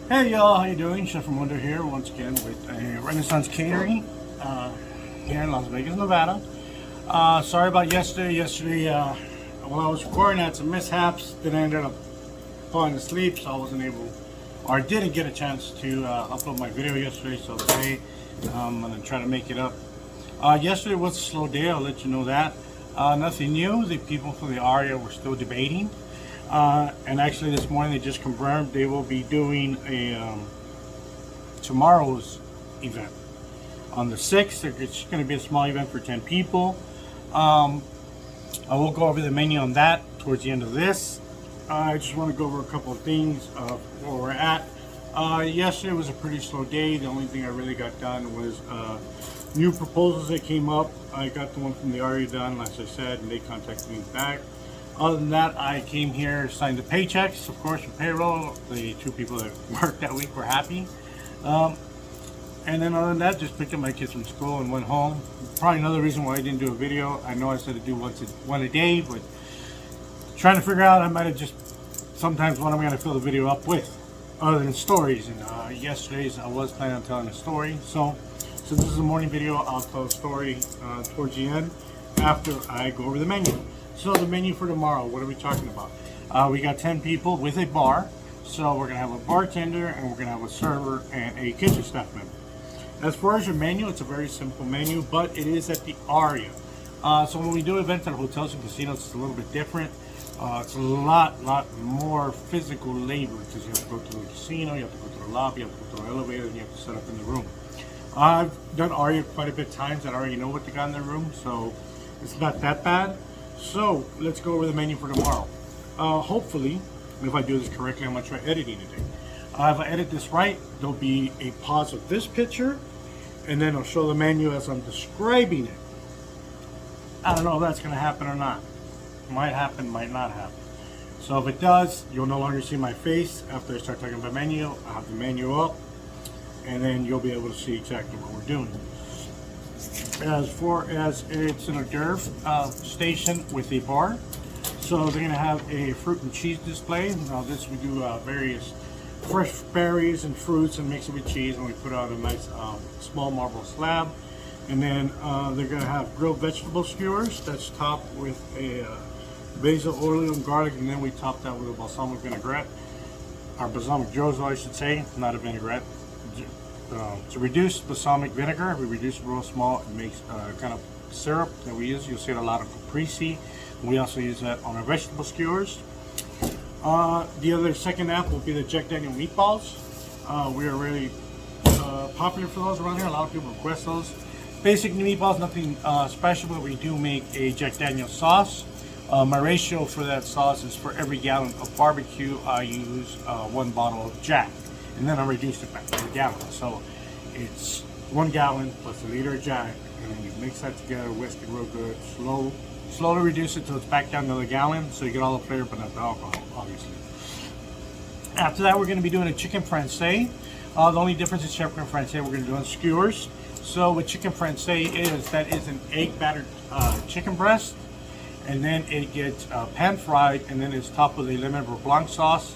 Hey y'all, how you doing? Chef from Wonder here once again with a Renaissance Catering here in Las Vegas, Nevada. Sorry about yesterday. While I was recording, I had some mishaps. Then I ended up falling asleep, so I wasn't able, or I didn't get a chance to upload my video yesterday. So today I'm gonna try to make it up. Yesterday was a slow day. I'll let you know that. Nothing new. The people from the area were still debating. And actually this morning they just confirmed they will be doing a tomorrow's event on the 6th. It's going to be a small event for 10 people. I will go over the menu on that towards the end of this. I just want to go over a couple of things of where we're at. Yesterday was a pretty slow day. The only thing I really got done was new proposals that came up. I got the one from the area done, as I said, and they contacted me back. Other than that, I came here, signed the paychecks, of course, for payroll. The two people that worked that week were happy. And then other than that, just picked up my kids from school and went home. Probably another reason why I didn't do a video. I know I said to do one a day, but trying to figure out, I might have just sometimes what I'm going to fill the video up with, other than stories. And yesterday's, I was planning on telling a story. So this is a morning video. I'll tell a story towards the end after I go over the menu. So the menu for tomorrow, what are we talking about? We got 10 people with a bar. So we're going to have a bartender, and we're going to have a server and a kitchen staff member. As far as your menu, it's a very simple menu, but it is at the Aria. So when we do events at hotels and casinos, it's a little bit different. It's a lot more physical labor because you have to go to the casino, you have to go to the lobby, you have to go to the elevator, and you have to set up in the room. I've done Aria quite a bit of times. I already know what they got in their room, so it's not that bad. So let's go over the menu for tomorrow. Hopefully, if I do this correctly, I'm going to try editing today. If I edit this right, there'll be a pause of this picture, and then I'll show the menu as I'm describing it. I don't know if that's going to happen or not. Might happen, might not happen. So if it does, you'll no longer see my face. After I start talking about menu, I'll have the menu up, and then you'll be able to see exactly what we're doing. As far as it's an hors d'oeuvre station with a bar, so they're going to have a fruit and cheese display. Now this we do various fresh berries and fruits and mix it with cheese, and we put out a nice small marble slab. And then they're going to have grilled vegetable skewers that's topped with a basil oil and garlic, and then we top that with a balsamic vinaigrette, or balsamic jozo I should say, not a vinaigrette. To reduce balsamic vinegar, we reduce it real small. It makes kind of syrup that we use. You'll see it a lot of caprese. We also use that on our vegetable skewers. The other second app will be the Jack Daniel meatballs. We are really popular for those around here. A lot of people request those. Basic meatballs, nothing special, but we do make a Jack Daniel sauce. My ratio for that sauce is for every gallon of barbecue, I use 1 bottle of Jack. And then I reduced it back to a gallon. So it's 1 gallon plus a liter of Jack, and then you mix that together, whisk it real good, slowly reduce it till it's back down to the gallon, so you get all the flavor but not the alcohol, obviously. After that, we're going to be doing a chicken francais. The only difference is chicken francais we're going to do on skewers. So what chicken francais is, that is an egg battered chicken breast, and then it gets pan fried, and then it's topped with a lemon beurre blanc sauce.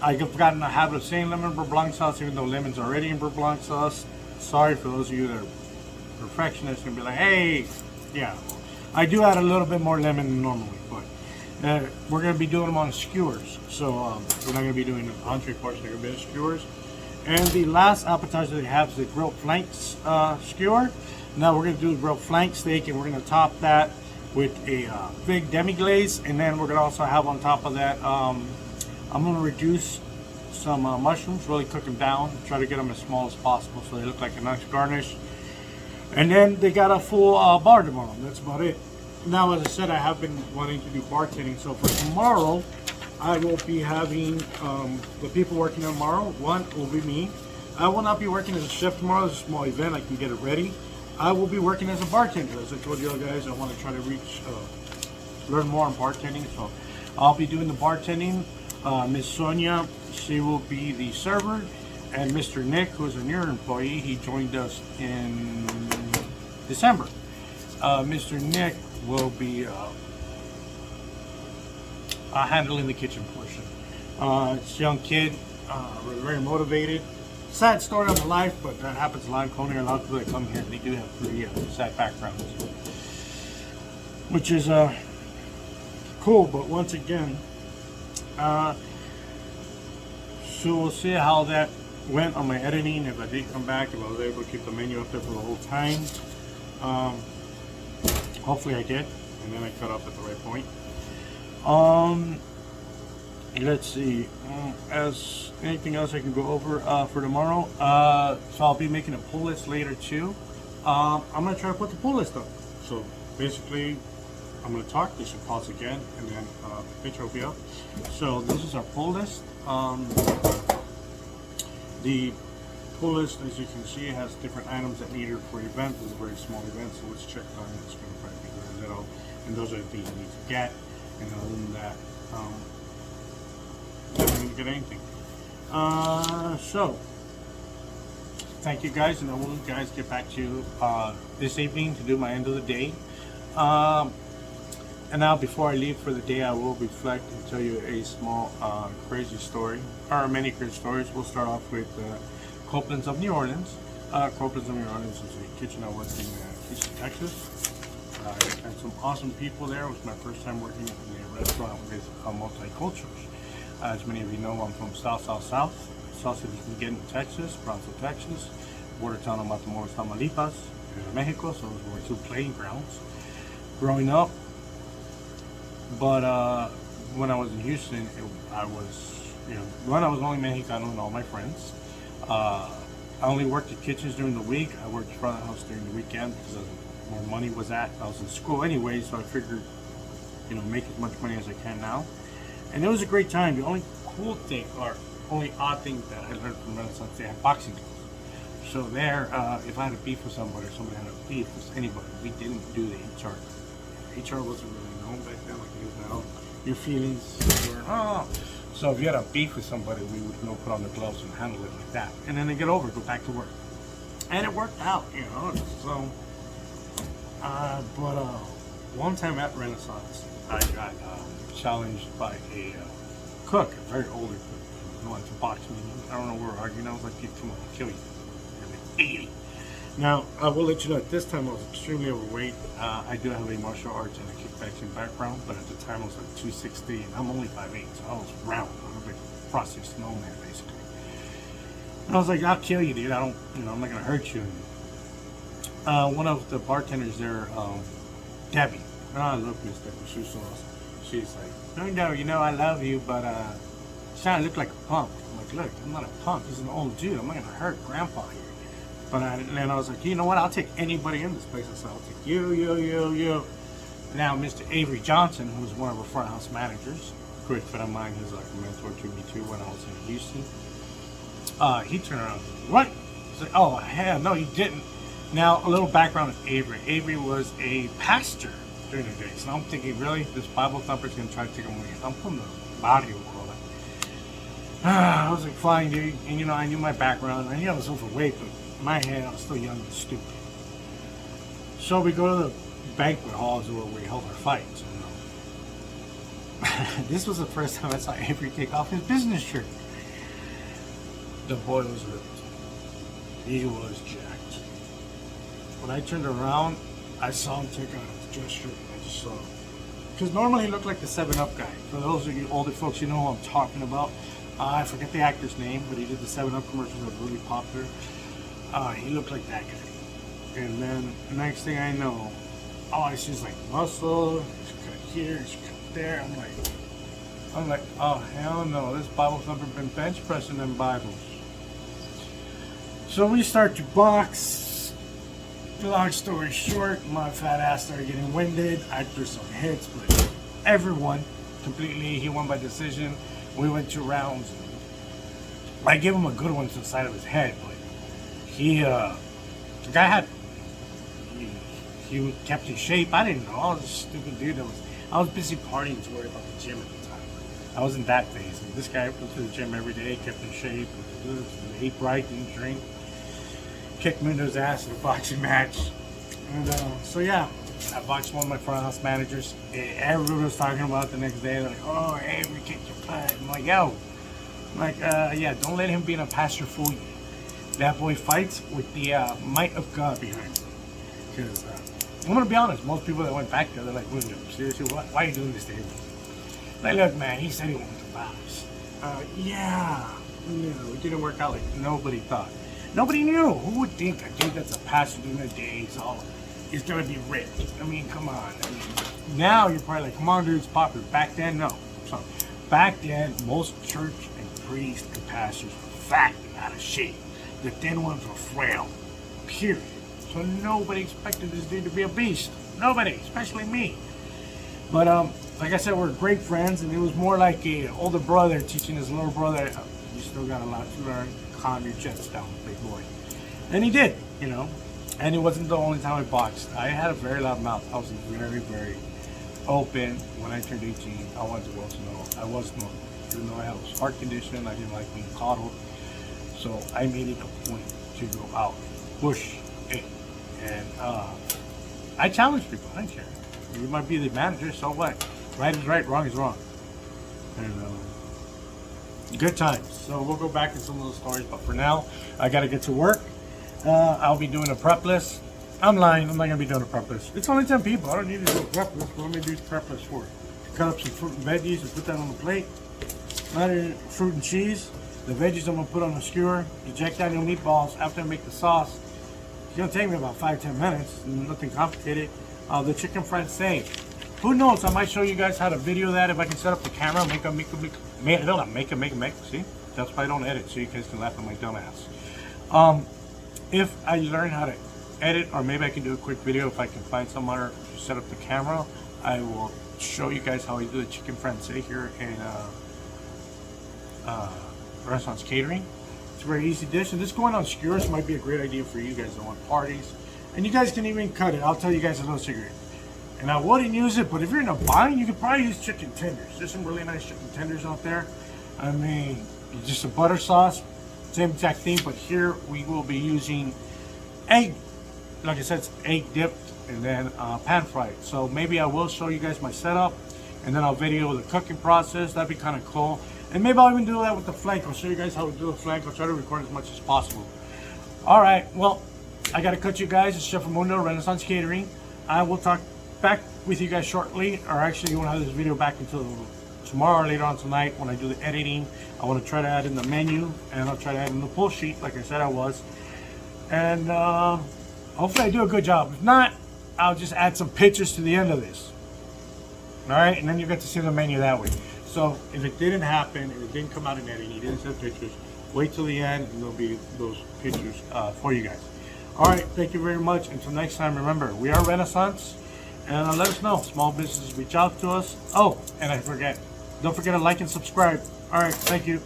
I've gotten a habit of saying lemon beurre blanc sauce, even though lemon's already in beurre blanc sauce. Sorry for those of you that are perfectionists and be like, hey, yeah. I do add a little bit more lemon than normally, but we're going to be doing them on skewers. So we're not going to be doing an entree portion, they're going to be skewers. And the last appetizer they have is the grilled flanks skewer. Now we're going to do the grilled flank steak, and we're going to top that with a big demi-glaze. And then we're going to also have on top of that, I'm going to reduce some mushrooms, really cook them down, try to get them as small as possible so they look like a nice garnish. And then they got a full bar tomorrow. That's about it. Now, as I said, I have been wanting to do bartending. So for tomorrow, I will be having the people working tomorrow. One will be me. I will not be working as a chef tomorrow. It's a small event. I can get it ready. I will be working as a bartender. As I told you guys, I want to try to learn more on bartending. So I'll be doing the bartending. Miss Sonia, she will be the server, and Mr. Nick, who is a newer employee, he joined us in December. Mr. Nick will be handling the kitchen portion. It's a young kid. We're very motivated. Sad story of my life, but that happens a lot in culinary. A lot of people that come here, they do have pretty sad backgrounds, which is cool. But once again, so we'll see how that went on my editing. If I did come back, if I was able to keep the menu up there for the whole time. Hopefully I did, and then I cut off at the right point. Let's see, as anything else I can go over for tomorrow. So I'll be making a pull list later too. I'm gonna try to put the pull list up. So basically, I'm gonna talk, this should pause again, and then the picture will be up. So this is our pull list. The pull list, as you can see, has different items that needed for events. This is a very small event, so it's checked on. It's going to probably be very little, and those are the things you need to get. And other than that, you don't need to get anything. So thank you guys, and I will guys get back to you this evening to do my end of the day. And now, before I leave for the day, I will reflect and tell you a small crazy story, or many crazy stories. We'll start off with Copeland's of New Orleans. Copeland's of New Orleans is a kitchen I worked in Houston, Texas. I had some awesome people there. It was my first time working in a restaurant with multicultures. As many of you know, I'm from South. South as you can get in Texas, Brownsville, Texas, border town of Matamoros, Tamaulipas, Mexico. So those were two playing grounds growing up. But when I was in Houston, I was only Mexicano and all my friends. I only worked at kitchens during the week. I worked front of the house during the weekend because where money was at. I was in school anyway, so I figured, make as much money as I can now. And it was a great time. The only cool thing, or only odd thing that I learned from Renaissance, they had boxing gloves. So there, if I had a beef with somebody, or somebody had a beef with anybody, we didn't do the HR. HR wasn't really known back then like it is now. Your feelings were, So if you had a beef with somebody, we would put on the gloves and handle it like that. And then they get over it, go back to work. And it worked out, So, but one time at Renaissance, I got challenged by a cook, a very older cook, who wanted to box me. I don't know, we were arguing. I was like, come on, I'll kill you. I'm like 80. Now, I will let you know, at this time I was extremely overweight. I do have a martial arts and a kickboxing background, but at the time I was like 260, and I'm only 5'8", so I was round. I was like a frosty snowman, basically. And I was like, I'll kill you, dude. I'm not gonna hurt you. One of the bartenders there, Debbie. I love Miss Debbie. She was so awesome. She's like, no, I love you, but you kind of look like a punk. I'm like, look, I'm not a punk. This is an old dude. I'm not gonna hurt Grandpa here. But then I was like, you know what? I'll take anybody in this place. I said, I'll take you. Now, Mr. Avery Johnson, who's one of our front house managers, a great friend of mine, who's like a mentor to me too when I was in Houston. He turned around and said, what? I was like, oh, hell no, he didn't. Now, a little background of Avery. Avery was a pastor during the day. So I'm thinking, really? This Bible thumper is going to try to take him away. I'm from the barrio, call it. I was like, fine, dude. And, I knew my background. I knew I was overweight, but in my head, I was still young and stupid. So we go to the banquet halls where we held our fights. This was the first time I saw Avery take off his business shirt. The boy was ripped. He was jacked. When I turned around, I saw him take off his dress shirt. I just saw him. Because normally he looked like the 7-Up guy. For those of you older folks, you know who I'm talking about. I forget the actor's name, but he did the 7-Up commercials that were really popular. He looked like that guy. And then the next thing I know, I see is like muscle, he's cut here, he's cut there. I'm like, oh hell no, this Bible's never been bench pressing them Bibles. So we start to box. Long story short, my fat ass started getting winded. I threw some hits, but everyone completely, he won by decision. We went 2 rounds. I gave him a good one to the side of his head, but the guy he kept in shape. I didn't know. I was a stupid dude. I was busy partying to worry about the gym at the time. I was in that phase. And this guy went to the gym every day, kept in shape, ate right, didn't drink, kicked Mundo's ass in a boxing match. And so yeah, I boxed one of my front house managers. Everyone was talking about it the next day. They're like, oh, Avery kicked your butt. I'm like, yo, Like, yeah, don't let him be in a pasture fool you. That boy fights with the might of God behind him. Because I'm gonna be honest, most people that went back there, they're like, William, seriously, why are you doing this to him? Like, look, man, he said he wanted to bounce. Yeah, it didn't work out like nobody thought. Nobody knew. Who would think a dude that's a pastor during the day is gonna be rich? I mean, come on. I mean, now you're probably like, come on, dude, it's popular. Back then, no. So, back then, most church and priests and pastors were fat and out of shape. The thin ones were frail. Period. So nobody expected this dude to be a beast. Nobody, especially me. But like I said, we're great friends, and it was more like an older brother teaching his little brother, you still got a lot to learn, calm your jets down, big boy. And he did, and it wasn't the only time I boxed. I had a very loud mouth. I was very, very open. When I turned 18, I wanted the world to know I was normal. Even though I had a heart condition, I didn't like being coddled. So I made it a point to go out, push it. And I challenge people. I don't care. You might be the manager, so what? Right is right, wrong is wrong. And good times. So we'll go back to some of those stories, but for now, I gotta get to work. I'll be doing a prep list. I'm lying. I'm not gonna be doing a prep list. It's only 10 people. I don't need to do a prep list. What am I gonna do prep list for? Cut up some fruit and veggies and put that on the plate. Fruit and cheese. The veggies I'm gonna put on the skewer. The Jack Daniel meatballs. After I make the sauce, it's gonna take me about 5-10 minutes. Nothing complicated. The chicken fried steak. Who knows? I might show you guys how to video that if I can set up the camera. Make. See, that's why I don't edit, so you guys can laugh at my dumb ass. If I learn how to edit, or maybe I can do a quick video if I can find somewhere to set up the camera, I will show you guys how I do the chicken fried steak here in Renaissance Catering. It's a very easy dish, and this going on skewers might be a great idea for you guys that want parties. And you guys can even cut it. I'll tell you guys a little secret. And I wouldn't use it, but if you're in a bind, you could probably use chicken tenders. There's some really nice chicken tenders out there. I mean, just a butter sauce, same exact thing, but here we will be using egg. Like I said, it's egg dipped and then pan fried. So maybe I will show you guys my setup, and then I'll video the cooking process. That'd be kind of cool. And maybe I'll even do that with the flank. I'll show you guys how to do the flank. I'll try to record as much as possible. All right, well, I gotta cut you guys. It's Chef Raimundo, Renaissance Catering. I will talk back with you guys shortly, or actually you won't have this video back until tomorrow or later on tonight when I do the editing. I want to try to add in the menu, and I'll try to add in the pull sheet like I said I was. And hopefully I do a good job. If not, I'll just add some pictures to the end of this. All right, and then you get to see the menu that way. So if it didn't happen, if it didn't come out in editing, you didn't send pictures, wait till the end and there'll be those pictures for you guys. All right, thank you very much. Until next time, remember, we are Renaissance, and let us know. Small businesses reach out to us. Oh, and I forget. Don't forget to like and subscribe. All right, thank you.